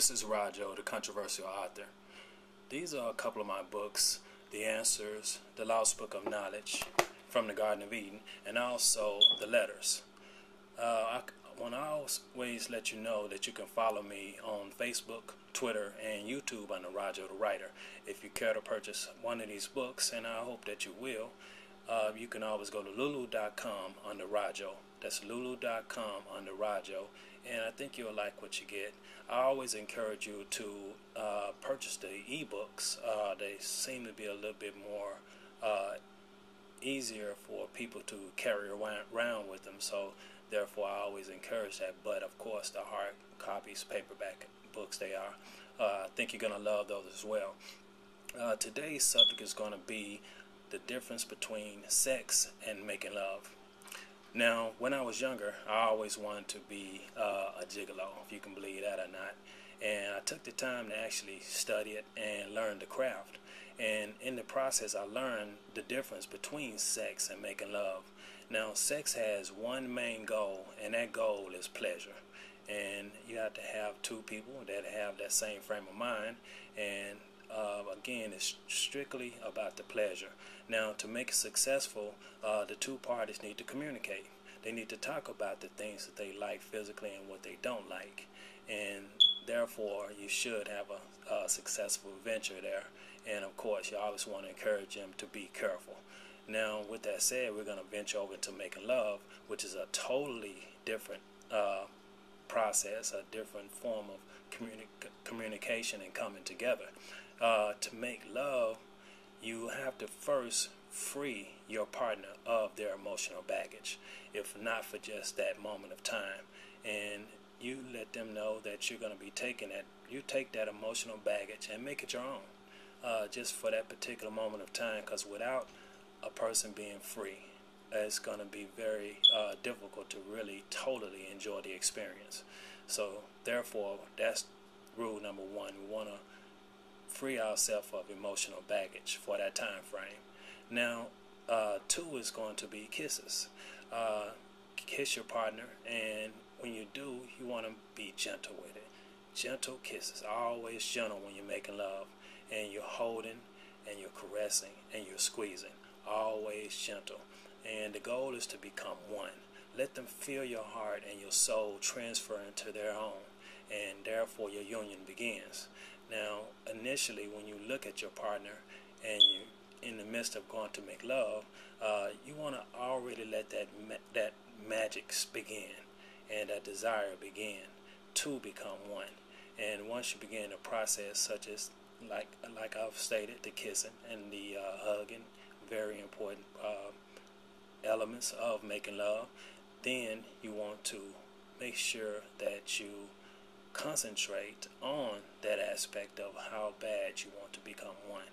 This is Rajo, the controversial author. These are a couple of my books, The Answers, The Lost Book of Knowledge, From the Garden of Eden, and also The Letters. I want to always let you know that you can follow me on Facebook, Twitter, and YouTube under Rajo the Writer. If you care to purchase one of these books, and I hope that you will, you can always go to lulu.com under Rajo. That's lulu.com under Rajo, and I think you'll like what you get. I always encourage you to purchase the ebooks. They seem to be a little bit more easier for people to carry around with them, so therefore I always encourage that. But of course the hard copies, paperback books, they are. I think you're going to love those as well. Today's subject is going to be the difference between sex and making love. Now, when I was younger, I always wanted to be a gigolo, if you can believe that or not. And I took the time to actually study it and learn the craft. And in the process, I learned the difference between sex and making love. Now, sex has one main goal, and that goal is pleasure. And you have to have two people that have that same frame of mind. And again, it's strictly about the pleasure. Now, to make it successful, the two parties need to communicate. They need to talk about the things that they like physically and what they don't like. And therefore, you should have a successful venture there. And of course, you always want to encourage them to be careful. Now, with that said, we're going to venture over to making love, which is a totally different process, a different form of communication and coming together. To make love, you have to first free your partner of their emotional baggage, if not for just that moment of time. And you let them know that you're going to be taking that. You take that emotional baggage and make it your own, just for that particular moment of time, because without a person being free, it's going to be very difficult to really totally enjoy the experience. So therefore, that's rule number one. We want to free ourselves of emotional baggage for that time frame. Now, two is going to be kisses. Kiss your partner, and when you do, you want to be gentle with it. Gentle kisses, always gentle when you're making love, and you're holding, and you're caressing, and you're squeezing. Always gentle. And the goal is to become one. Let them feel your heart and your soul transfer into their own, and therefore your union begins. Now, initially, when you look at your partner and you're in the midst of going to make love, you want to already let that magic begin and that desire begin to become one. And once you begin the process, such as like I've stated, the kissing and the hugging, very important elements of making love, then you want to make sure that you concentrate on that aspect of how bad you want to become one.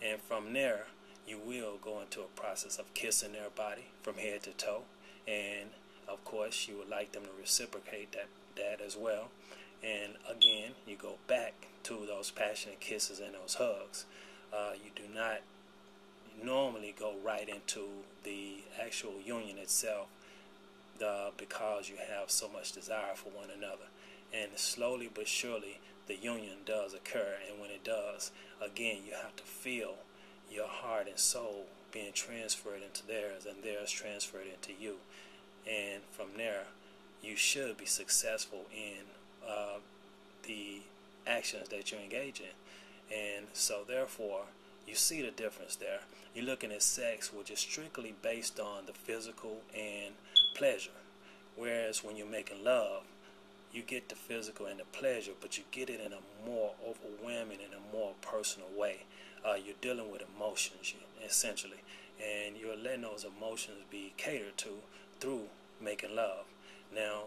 And from there, you will go into a process of kissing their body from head to toe. And of course, you would like them to reciprocate that as well. And again, you go back to those passionate kisses and those hugs. You do not normally go right into the actual union itself because you have so much desire for one another. And slowly but surely, the union does occur. And when it does, again, you have to feel your heart and soul being transferred into theirs and theirs transferred into you. And from there, you should be successful in the actions that you engage in. And so therefore, you see the difference there. You're looking at sex, which is strictly based on the physical and pleasure. Whereas when you're making love, you get the physical and the pleasure, but you get it in a more overwhelming and a more personal way. You're dealing with emotions, essentially, and you're letting those emotions be catered to through making love. Now,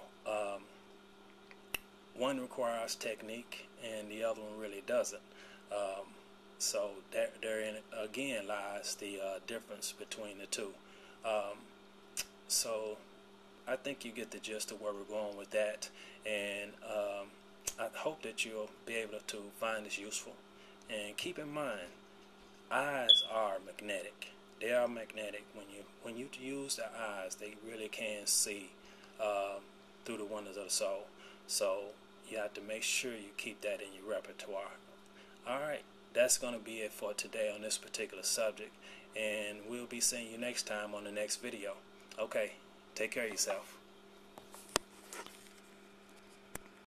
one requires technique, and the other one really doesn't. So therein again lies the difference between the two. So I think you get the gist of where we're going with that, and I hope that you'll be able to find this useful. And keep in mind, eyes are magnetic. They are magnetic. When you use the eyes, they really can see through the wonders of the soul. So You have to make sure you keep that in your repertoire. Alright, that's going to be it for today on this particular subject, and we'll be seeing you next time on the next video. Okay, take care of yourself.